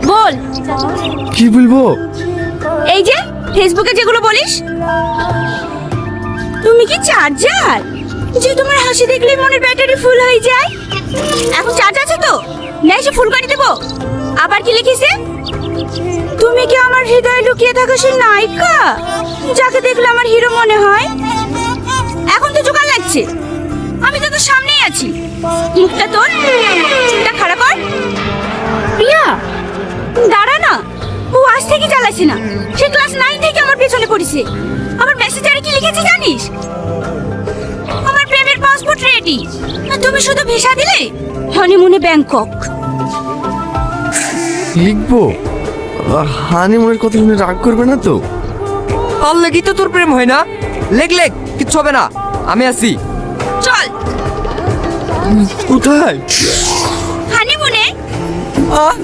বল। কি বলবো? এই যে ফেসবুকে যেগুলো বলিস। তুমি কি চার্জার যে তোমার হাসি দেখলে মনের ব্যাটারি ফুল হয়ে যায়? এখন চার্জ আছে তো, না এসে ফুল করে দেবো। আবার কি লিখেছে? তুমি কি আমার হৃদয়ে লুকিয়ে থাকা সেই নায়িকা যাকে দেখলে আমার হিরো মনে হয়? এখন তো জোগাড় লাগছে, আমি তো তোর সামনেই আছি। মুখটা তোর, চুলটা খাড়া কর। প্রিয়া দাঁড়া না, ও আজ থেকে চালাচ্ছে না, সে ক্লাস 9 থেকে আমার পেছনে পড়েছে। আমার মেসেঞ্জারে কি লিখেছে জানিস? আমার প্রেমের পাসপোর্ট রেডি, তুমি শুধু ভিসা দিলে হানিমুনে ব্যাংকক। লিখবো? হানিমুনের কথা শুনে রাগ করবে না তো? আর লেগি তো তোর প্রেম হয় না। লেখ লেখ, কিচ্ছু হবে না, আমি আছি। চল কোথায়? হানিমুনে। আহ